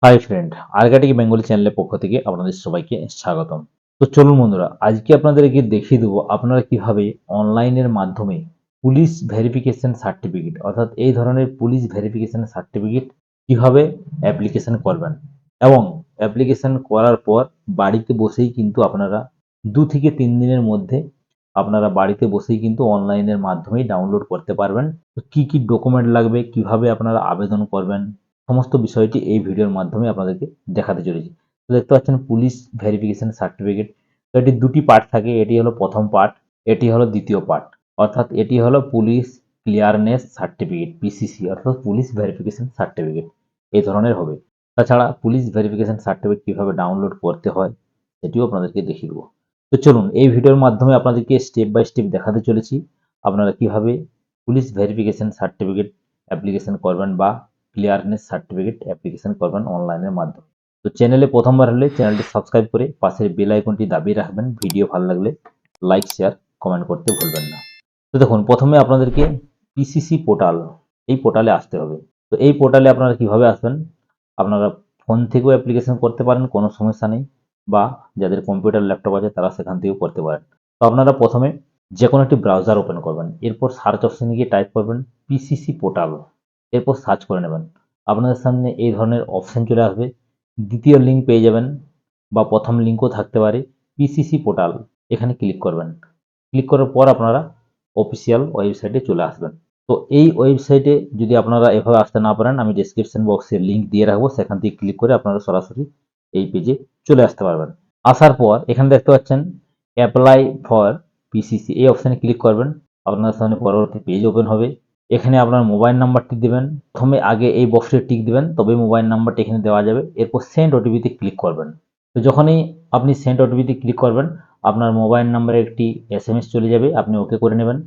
Hi friend, আরগাটিক Bengali চ্যানেলের পক্ষ থেকে আপনাদের সবাইকে স্বাগতম। তো চলুন বন্ধুরা, আজকে আপনাদেরকে দেখিয়ে দেবো আপনারা কিভাবে অনলাইনের মাধ্যমে পুলিশ ভেরিফিকেশন সার্টিফিকেট অর্থাৎ এই ধরনের পুলিশ ভেরিফিকেশন সার্টিফিকেট কিভাবে অ্যাপ্লিকেশন করবেন এবং অ্যাপ্লিকেশন করার পর বাড়িতে বসেই কিন্তু আপনারা 2 থেকে 3 দিনের মধ্যে আপনারা বাড়িতে বসেই কিন্তু অনলাইনের মাধ্যমেই ডাউনলোড করতে পারবেন। তো কি কি ডকুমেন্ট লাগবে, কিভাবে আপনারা আবেদন করবেন, সমস্ত বিষয়টি এই ভিডিওর মাধ্যমে আপনাদেরকে দেখাতে চলেছি। তো দেখতে পাচ্ছেন পুলিশ ভেরিফিকেশন সার্টিফিকেট। তো এটি দুটি পার্ট থাকে, এটি হলো প্রথম পার্ট, এটি হলো দ্বিতীয় পার্ট। অর্থাৎ এটি হলো পুলিশ ক্লিয়ারনেস সার্টিফিকেট পিসিসি অর্থাৎ পুলিশ ভেরিফিকেশন সার্টিফিকেট এই ধরনের হবে। তাছাড়া পুলিশ ভেরিফিকেশন সার্টিফিকেট কিভাবে ডাউনলোড করতে হয় সেটিও আপনাদেরকে দেখিয়ে দেবো। তো চলুন এই ভিডিওর মাধ্যমে আপনাদেরকে স্টেপ বাই স্টেপ দেখাতে চলেছি আপনারা কিভাবে পুলিশ ভেরিফিকেশন সার্টিফিকেট অ্যাপ্লিকেশন করবেন বা ক্লিয়ারনেস সার্টিফিকেট অ্যাপ্লিকেশন করবেন অনলাইনের মাধ্যমে। তো চ্যানেলে প্রথমবার হলে চ্যানেলটি সাবস্ক্রাইব করে পাশের বেল আইকনটি দাবিয়ে রাখবেন। ভিডিও ভালো লাগলে লাইক শেয়ার কমেন্ট করতে ভুলবেন না। তো দেখুন, প্রথমে আপনাদেরকে পিসিসি পোর্টাল, এই পোর্টালে আসতে হবে। তো এই পোর্টালে আপনারা কিভাবে আসবেন, আপনারা ফোন থেকেও অ্যাপ্লিকেশন করতে পারেন, কোনো সমস্যা নেই, বা যাদের কম্পিউটার ল্যাপটপ আছে তারা সেখান থেকেও করতে পারেন। তো আপনারা প্রথমে যে কোনো একটি ব্রাউজার ওপেন করবেন, এরপর সার্চ অপশনে গিয়ে টাইপ করবেন পিসিসি পোর্টাল, এরপর সার্চ করে নেবেন। আপনাদের সামনে এই ধরনের অপশন চলে আসবে। দ্বিতীয় লিঙ্ক পেয়ে যাবেন বা প্রথম লিঙ্কও থাকতে পারে, পিসিসি পোর্টাল, এখানে ক্লিক করবেন। ক্লিক করার পর আপনারা অফিসিয়াল ওয়েবসাইটে চলে আসবেন। তো এই ওয়েবসাইটে যদি আপনারা এভাবে আসতে না পারেন, আমি ডেসক্রিপশন বক্সে লিঙ্ক দিয়ে রাখবো, সেখান থেকে ক্লিক করে আপনারা সরাসরি এই পেজে চলে আসতে পারবেন। আসার পর এখানে দেখতে পাচ্ছেন অ্যাপ্লাই ফর পিসিসি, এই অপশানে ক্লিক করবেন। আপনার সামনে পরবর্তী পেজ ওপেন হবে। এখানে আপনার মোবাইল নাম্বারটি দেবেন। প্রথমে আগে এই বক্সে টিক দিবেন, তবে মোবাইল নাম্বারটি এখানে দেওয়া যাবে। এরপর সেন্ড ওটিপিতে ক্লিক করবেন। তো যখনই আপনি সেন্ড ওটিপিতে ক্লিক করবেন, আপনার মোবাইল নাম্বারে একটি এসএমএস চলে যাবে, আপনি ওকে করে নেবেন।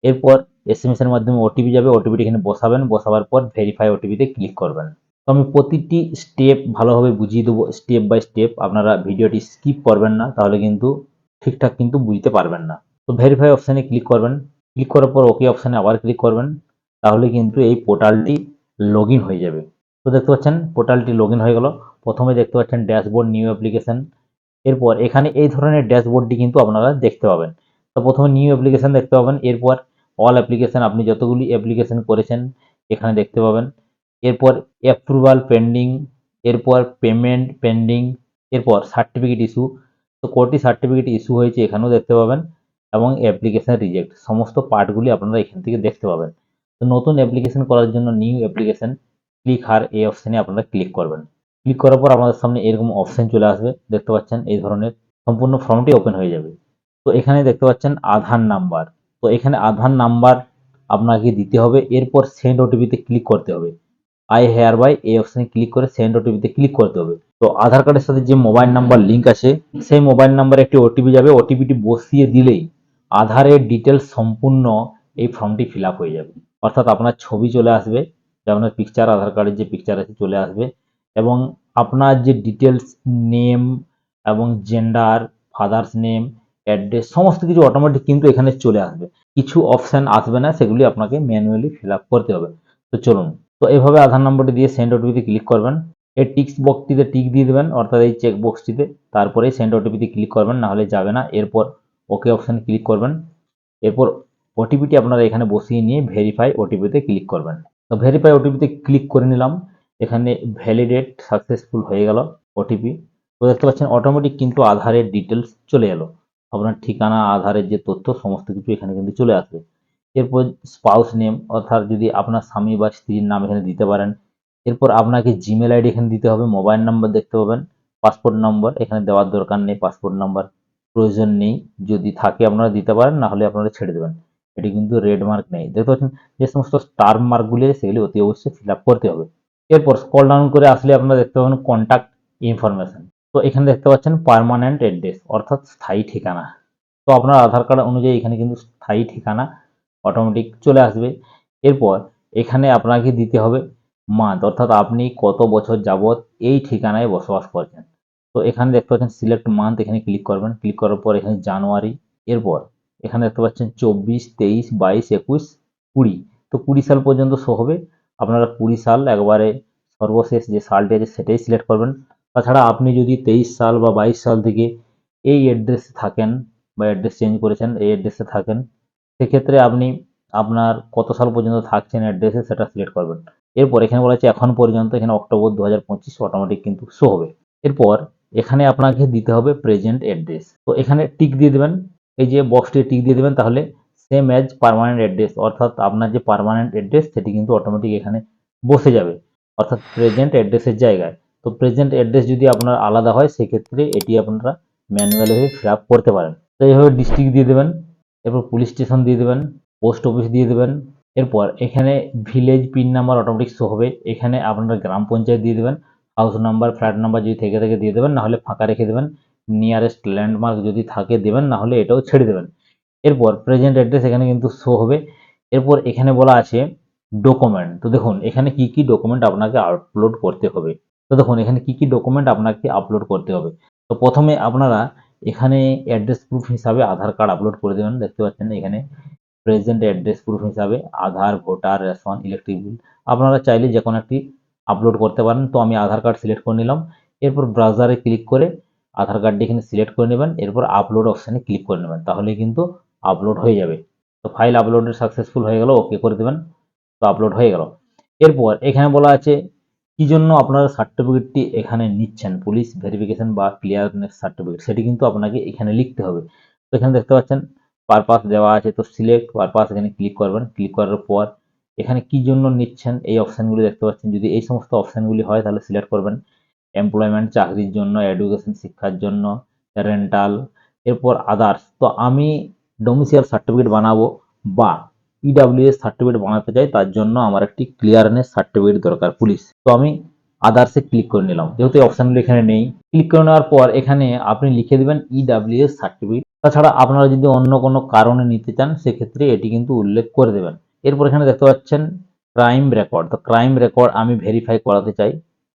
এরপর এসএমএস এর মাধ্যমে ওটিপি যাবে, ওটিপিটি এখানে বসাবেন, বসাবার পর ভেরিফাই ওটিপিতে ক্লিক করবেন। তো আমি প্রতিটি স্টেপ ভালোভাবে বুঝিয়ে দেবো, স্টেপ বাই স্টেপ। আপনারা ভিডিওটি স্কিপ করবেন না, তাহলে কিন্তু ঠিকঠাক কিন্তু বুঝতে পারবেন না। তো ভেরিফাই অপশানে ক্লিক করবেন। ক্লিক করার পর ওকে অপশানে আবার ক্লিক করবেন। তাহলে কিন্তু এই পোর্টালটি লগ ইন হয়ে যাবে। তো দেখতে পাচ্ছেন পোর্টালটি লগ ইন হয়ে গেল। প্রথমে দেখতে পাচ্ছেন ড্যাশবোর্ড, নিউ অ্যাপ্লিকেশন। এরপর এখানে এই ধরনের ড্যাশবোর্ডটি কিন্তু আপনারা দেখতে পাবেন। তো প্রথমে নিউ অ্যাপ্লিকেশন দেখতে পাবেন, এরপর অল অ্যাপ্লিকেশন, আপনি যতগুলি অ্যাপ্লিকেশন করেছেন এখানে দেখতে পাবেন। এরপর অ্যাপ্রুভাল পেন্ডিং, এরপর পেমেন্ট পেন্ডিং, এরপর সার্টিফিকেট ইস্যু। তো কটি সার্টিফিকেট ইস্যু হয়েছে এখানেও দেখতে পাবেন, এবং অ্যাপ্লিকেশন রিজেক্ট, সমস্ত পার্টগুলি আপনারা এখান থেকে দেখতে পাবেন। তো নতুন অ্যাপ্লিকেশন করার জন্য নিউ অ্যাপ্লিকেশন ক্লিক হার, এই অপশানে আপনারা ক্লিক করবেন। ক্লিক করার পর আপনাদের সামনে এরকম অপশন চলে আসবে, দেখতে পাচ্ছেন এই ধরনের সম্পূর্ণ ফর্মটি ওপেন হয়ে যাবে। তো এখানে দেখতে পাচ্ছেন আধার নাম্বার। তো এখানে আধার নাম্বার আপনাকে দিতে হবে। এরপর সেন্ড ওটিপিতে ক্লিক করতে হবে। আই হেয়ার বাই, এই অপশানে ক্লিক করে সেন্ড ওটিপিতে ক্লিক করতে হবে। তো আধার কার্ডের সাথে যে মোবাইল নাম্বার লিঙ্ক আছে, সেই মোবাইল নাম্বারে একটি ওটিপি যাবে। ওটিপিটি বসিয়ে দিলেই আধারের ডিটেলস সম্পূর্ণ এই ফর্মটি ফিল আপ হয়ে যাবে। অর্থাৎ আপনার ছবি চলে আসবে, যে আপনার পিকচার, আধার কার্ডের যে পিকচার আছে চলে আসবে, এবং আপনার যে ডিটেলস, নেম এবং জেন্ডার, ফাদার্স নেম, অ্যাড্রেস, সমস্ত কিছু অটোমেটিক কিন্তু এখানে চলে আসবে। কিছু অপশান আসবে না, সেগুলি আপনাকে ম্যানুয়ালি ফিল আপ করতে হবে। তো চলুন, তো এভাবে আধার নম্বরটি দিয়ে সেন্ড ওটিপিতে ক্লিক করবেন। এই টিক্স বক্সটিতে টিক দিয়ে দেবেন, অর্থাৎ এই চেক বক্সটিতে, তারপরে সেন্ড ওটিপিতে ক্লিক করবেন, না হলে যাবে না। এরপর ওকে অপশানে ক্লিক করবেন। এরপর ওটিপিটি আপনারা এখানে বসিয়ে নিয়ে ভেরিফাই ওটিপিতে ক্লিক করবেন। তো ভেরিফাই ওটিপিতে ক্লিক করে নিলাম। এখানে ভ্যালিডেট সাকসেসফুল হয়ে গেল ওটিপি। তো দেখতে পাচ্ছেন অটোমেটিক কিন্তু আধারের ডিটেলস চলে এলো। আপনার ঠিকানা, আধারের যে তথ্য, সমস্ত কিছু এখানে কিন্তু চলে আসবে। এরপর স্পাউস নেম, অর্থাৎ যদি আপনার স্বামী বা স্ত্রীর নাম এখানে দিতে পারেন। এরপর আপনাকে জিমেল আইডি এখানে দিতে হবে। মোবাইল নাম্বার দেখতে পাবেন। পাসপোর্ট নম্বর এখানে দেওয়ার দরকার নেই, পাসপোর্ট নাম্বার প্রয়োজন নেই। যদি থাকে আপনারা দিতে পারেন, না হলে আপনারা ছেড়ে দেবেন। এটি কিন্তু রেড মার্ক নেই। দেখতে পাচ্ছেন যে সমস্ত স্টার মার্কগুলি সেগুলি অতি অবশ্যই ফিল আপ করতে হবে। এরপর স্ক্রল ডাউন করে আসলে আপনারা দেখতে পাবেন কন্ট্যাক্ট ইনফরমেশন। তো এখানে দেখতে পাচ্ছেন পার্মানেন্ট অ্যাড্রেস, অর্থাৎ স্থায়ী ঠিকানা। তো আপনার আধার কার্ড অনুযায়ী এখানে কিন্তু স্থায়ী ঠিকানা অটোমেটিক চলে আসবে। এরপর এখানে আপনাকে দিতে হবে মান্থ, অর্থাৎ আপনি কত বছর যাবত এই ঠিকানায় বসবাস করছেন। তো এখানে দেখতে পাচ্ছেন সিলেক্ট মান্থ, এখানে ক্লিক করবেন। ক্লিক করার পর এখানে জানুয়ারি। এরপর এখানে দেখতে পাচ্ছেন 24, 23, 22, 21, 20। তো 20 সাল পর্যন্ত শো হবে। আপনারা 20 সাল একবারে সর্বশেষ যে সালটি আছে সেটাই সিলেক্ট করবেন। তাছাড়া আপনি যদি 23 সাল বা 22 সাল থেকে এই অ্যাড্রেসে থাকেন বা অ্যাড্রেস চেঞ্জ করেছেন, এই অ্যাড্রেসে থাকেন, সেক্ষেত্রে আপনি আপনার কত সাল পর্যন্ত থাকছেন অ্যাড্রেসে সেটা সিলেক্ট করবেন। এরপর এখানে বলা আছে এখন পর্যন্ত, এখানে অক্টোবর 2025 অটোমেটিক কিন্তু শো হবে। এরপর এখানে আপনাকে দিতে হবে প্রেজেন্ট অ্যাড্রেস। তো এখানে টিক দিয়ে দেবেন, এই যে বক্সটি টিক দিয়ে দেবেন, তাহলে সেম অ্যাজ পার্মানেন্ট অ্যাড্রেস, অর্থাৎ আপনার যে পার্মানেন্ট অ্যাড্রেস সেটি কিন্তু অটোমেটিক এখানে বসে যাবে, অর্থাৎ প্রেজেন্ট অ্যাড্রেসের জায়গায়। তো প্রেজেন্ট অ্যাড্রেস যদি আপনার আলাদা হয় সেক্ষেত্রে এটি আপনারা ম্যানুয়ালি ফিল আপ করতে পারেন। তো এইভাবে ডিস্ট্রিক্ট দিয়ে দেবেন, এরপর পুলিশ স্টেশন দিয়ে দেবেন, পোস্ট অফিস দিয়ে দেবেন। এরপর এখানে village pin number automatic show হবে, এখানে আপনারা গ্রাম পঞ্চায়েত দিয়ে দেবেন, হাউস নাম্বার, ফ্ল্যাট নাম্বার যদি থেকে থাকে দিয়ে দেবেন, নাহলে ফাঁকা রেখে দেবেন। নিয়ারেস্ট ল্যান্ডমার্ক যদি থাকে দেবেন, নাহলে এটাও ছেড়ে দেবেন। এরপর প্রেজেন্ট অ্যাড্রেস এখানে কিন্তু শো হবে। এরপর এখানে বলা আছে ডকুমেন্ট। তো দেখুন এখানে কি কি ডকুমেন্ট আপনাকে আপলোড করতে হবে। তো দেখুন এখানে কি কি ডকুমেন্ট আপনাকে আপলোড করতে হবে। তো প্রথমে আপনারা এখানে অ্যাড্রেস প্রুফ হিসাবে আধার কার্ড আপলোড করে দেবেন। দেখতে পাচ্ছেন এখানে প্রেজেন্ট অ্যাড্রেস প্রুফ হিসাবে আধার, ভোটার, রেশন, ইলেকট্রিক বিল, আপনারা চাইলে যে কোনো একটি আপলোড করতে পারেন। তো আমি আধার কার্ড সিলেক্ট করে নিলাম। এরপর ব্রাউজারে ক্লিক করে আধার কার্ডটি এখানে সিলেক্ট করে নেবেন, এরপর আপলোড অপশানে ক্লিক করে নেবেন, তাহলে কিন্তু আপলোড হয়ে যাবে। তো ফাইল আপলোডের সাকসেসফুল হয়ে গেল, ওকে করে দেবেন, তো আপলোড হয়ে গেল। এরপর এখানে বলা আছে কি জন্য আপনারা সার্টিফিকেটটি এখানে নিচ্ছেন, পুলিশ ভেরিফিকেশন বা ক্লিয়ারনেস সার্টিফিকেট, সেটি কিন্তু আপনাকে এখানে লিখতে হবে। তো এখানে দেখতে পাচ্ছেন পারপাস দেওয়া আছে, তো সিলেক্ট পারপাস এখানে ক্লিক করবেন। ক্লিক করার পর এখানে কি জন্য নিচ্ছেন এই অপশানগুলি দেখতে পাচ্ছেন, যদি এই সমস্ত অপশানগুলি হয় তাহলে সিলেক্ট করবেন। এমপ্লয়মেন্ট চাকরির জন্য, এডুকেশন শিক্ষার জন্য, রেন্টাল, এরপর আদার্স। তো আমি ডোমিসাইল সার্টিফিকেট বানাবো বা ইডাব্লিউএস সার্টিফিকেট বানাতে চাই, তার জন্য আমার একটি ক্লিয়ারনেস সার্টিফিকেট দরকার পুলিশ। তো আমি আদার্সে ক্লিক করে নিলাম, যেহেতু এই অপশানগুলো এখানে নেই। ক্লিক করে নেওয়ার পর এখানে আপনি লিখে দেবেন ইডাব্লিউএস সার্টিফিকেট। তাছাড়া আপনারা যদি অন্য কোনো কারণে নিতে চান সেক্ষেত্রে এটি কিন্তু উল্লেখ করে দেবেন। এরপর এখানে দেখতে পাচ্ছেন ক্রাইম রেকর্ড। তো ক্রাইম রেকর্ড আমি ভেরিফাই করাতে চাই,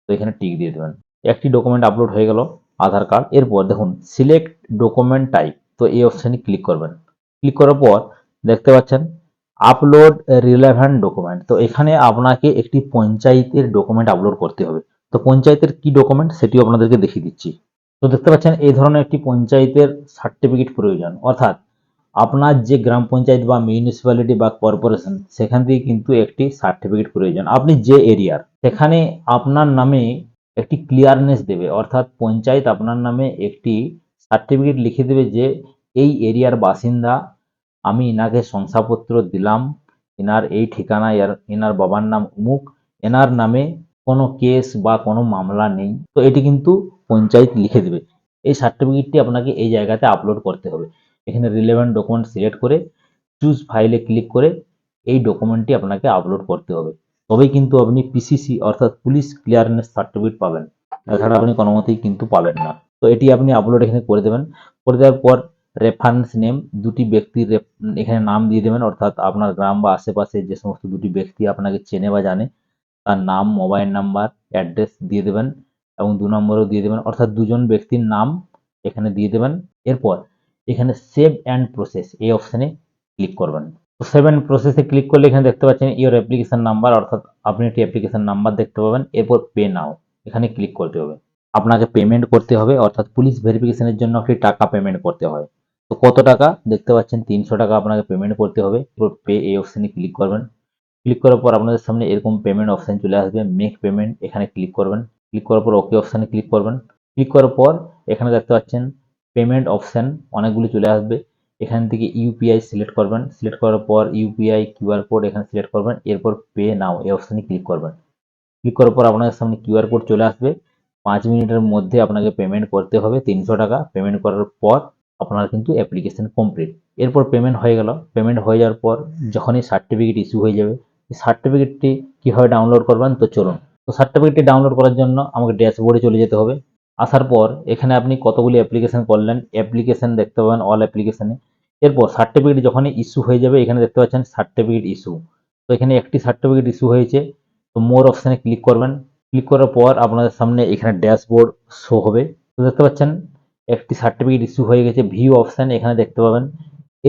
তো এখানে টিক দিয়ে দেবেন। একটি ডকুমেন্ট আপলোড হয়ে গেল, আধার কার্ড। এরপর দেখুন সিলেক্ট ডকুমেন্ট টাইপ, তো এই অপশানে ক্লিক করবেন। ক্লিক করার পর দেখতে পাচ্ছেন আপলোড রিলেভেন্ট ডকুমেন্ট। তো এখানে আপনাকে একটি পঞ্চায়েতের ডকুমেন্ট আপলোড করতে হবে। তো পঞ্চায়েতের কি ডকুমেন্ট সেটিও আপনাদেরকে দেখিয়ে দিচ্ছি। তো দেখতে পাচ্ছেন এই ধরনের একটি পঞ্চায়েতের সার্টিফিকেট প্রয়োজন, অর্থাৎ আপনার যে গ্রাম পঞ্চায়েত বা মিউনিসিপ্যালিটি বা কর্পোরেশন সেখান থেকে কিন্তু একটি সার্টিফিকেট প্রয়োজন। আপনি যে এরিয়ার সেখানে আপনার নামে একটি ক্লিয়ারনেস দেবে, অর্থাৎ পঞ্চায়েত আপনার নামে একটি সার্টিফিকেট লিখে দেবে যে এই এরিয়ার বাসিন্দা, আমি ইনাকে শংসাপত্র দিলাম, এনার এই ঠিকানা, এনার বাবার নাম অমুক, এনার নামে কোনো কেস বা কোনো মামলা নেই। তো এটি কিন্তু পঞ্চায়েত লিখে দেবে। এই সার্টিফিকেটটি আপনাকে এই জায়গাতে আপলোড করতে হবে। এখানে রিলেভেন্ট ডকুমেন্ট সিলেক্ট করে চুজ ফাইলে ক্লিক করে এই ডকুমেন্টটি আপনাকে আপলোড করতে হবে, তবেই কিন্তু আপনি পিসিসি অর্থাৎ পুলিশ ক্লিয়ারেন্স সার্টিফিকেট পাবেন, তাছাড়া আপনি কোনো মতেই কিন্তু পাবেন না। তো এটি আপনি আপলোড এখানে করে দেবেন। করে দেওয়ার পর রেফারেন্স নেম, দুটি ব্যক্তির এখানে নাম দিয়ে দেবেন, অর্থাৎ আপনার গ্রাম বা আশেপাশে যে সমস্ত দুটি ব্যক্তি আপনাকে চেনে বা জানে তার নাম, মোবাইল নাম্বার, অ্যাড্রেস দিয়ে দেবেন এবং 2 নম্বরও দিয়ে দেবেন, অর্থাৎ দুজন ব্যক্তির নাম এখানে দিয়ে দেবেন। এরপর এখানে সেভ অ্যান্ড প্রসেস এই অপশানে ক্লিক করবেন। তো সেভ অ্যান্ড প্রসেসে ক্লিক করলে এখানে দেখতে পাচ্ছেন ইওর অ্যাপ্লিকেশন নাম্বার, অর্থাৎ আপনি একটি অ্যাপ্লিকেশন নাম্বার দেখতে পাবেন। এরপর পে নাও এখানে ক্লিক করতে হবে। আপনাকে পেমেন্ট করতে হবে, অর্থাৎ পুলিশ ভেরিফিকেশনের জন্য একটি টাকা পেমেন্ট করতে হয়। তো কত টাকা দেখতে পাচ্ছেন 300 টাকা আপনাকে পেমেন্ট করতে হবে। এরপর পে এই অপশানে ক্লিক করবেন। ক্লিক করার পর আপনাদের সামনে এরকম পেমেন্ট অপশান চলে আসবে, মেক পেমেন্ট এখানে ক্লিক করবেন। ক্লিক করার পর ওকে অপশানে ক্লিক করবেন। ক্লিক করার পর এখানে দেখতে পাচ্ছেন পেমেন্ট অপশান অনেকগুলি চলে আসবে, এখান থেকে ইউপিআই সিলেক্ট করবেন। সিলেক্ট করার পর ইউপিআই কিউআর কোড এখানে সিলেক্ট করবেন। এরপর পে নাও এই অপশানে ক্লিক করবেন। ক্লিক করার পর আপনাদের সামনে কিউআর কোড চলে আসবে। 5 মিনিটের মধ্যে আপনাকে পেমেন্ট করতে হবে 300 টাকা। পেমেন্ট করার পর আপনার কিন্তু অ্যাপ্লিকেশন কমপ্লিট। এরপর পেমেন্ট হয়ে গেল। পেমেন্ট হয়ে যাওয়ার পর যখনই সার্টিফিকেট ইস্যু হয়ে যাবে, সার্টিফিকেটটি কীভাবে ডাউনলোড করবেন, তো চলুন। তো সার্টিফিকেটটি ডাউনলোড করার জন্য আমাকে ড্যাশবোর্ডে চলে যেতে হবে। আসার পর এখানে আপনি কতগুলি অ্যাপ্লিকেশন করলেন, অ্যাপ্লিকেশন দেখতে পাবেন অল অ্যাপ্লিকেশনে। এরপর সার্টিফিকেট যখনই ইস্যু হয়ে যাবে এখানে দেখতে পাচ্ছেন সার্টিফিকেট ইস্যু। তো এখানে একটি সার্টিফিকেট ইস্যু হয়েছে, তো মোর অপশানে ক্লিক করবেন। ক্লিক করার পর আপনাদের সামনে এখানে ড্যাশবোর্ড শো হবে। তো দেখতে পাচ্ছেন একটি সার্টিফিকেট ইস্যু হয়ে গেছে। ভিউ অপশান এখানে দেখতে পাবেন,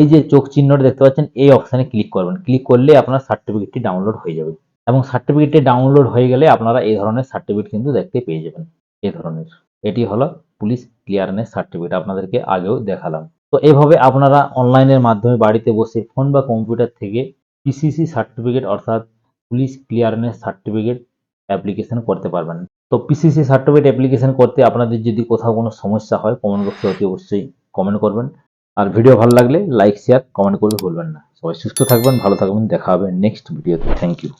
এই যে চোখ চিহ্নটা দেখতে পাচ্ছেন এই অপশানে ক্লিক করবেন। ক্লিক করলে আপনার সার্টিফিকেটটি ডাউনলোড হয়ে যাবে। এবং সার্টিফিকেটটি ডাউনলোড হয়ে গেলে আপনারা এই ধরনের সার্টিফিকেট কিন্তু দেখতে পেয়ে যাবেন। এই ধরনের এটি হলো পুলিশ ক্লিয়ারেন্স সার্টিফিকেট, আপনাদেরকে আগেও দেখালাম। তো এভাবে আপনারা অনলাইনের মাধ্যমে বাড়িতে বসে ফোন বা কম্পিউটার থেকে পিসিসি সার্টিফিকেট অর্থাৎ পুলিশ ক্লিয়ারেন্স সার্টিফিকেট অ্যাপ্লিকেশন করতে পারবেন। তো পিসিসি সার্টিফিকেট অ্যাপ্লিকেশন করতে আপনাদের যদি কোথাও কোনো সমস্যা হয় কমেন্ট বক্সে অতি অবশ্যই কমেন্ট করবেন। আর ভিডিও ভালো লাগলে লাইক শেয়ার কমেন্ট করতে ভুলবেন না। সবাই সুস্থ থাকবেন, ভালো থাকবেন, দেখা হবে নেক্সট ভিডিওতে। Thank you.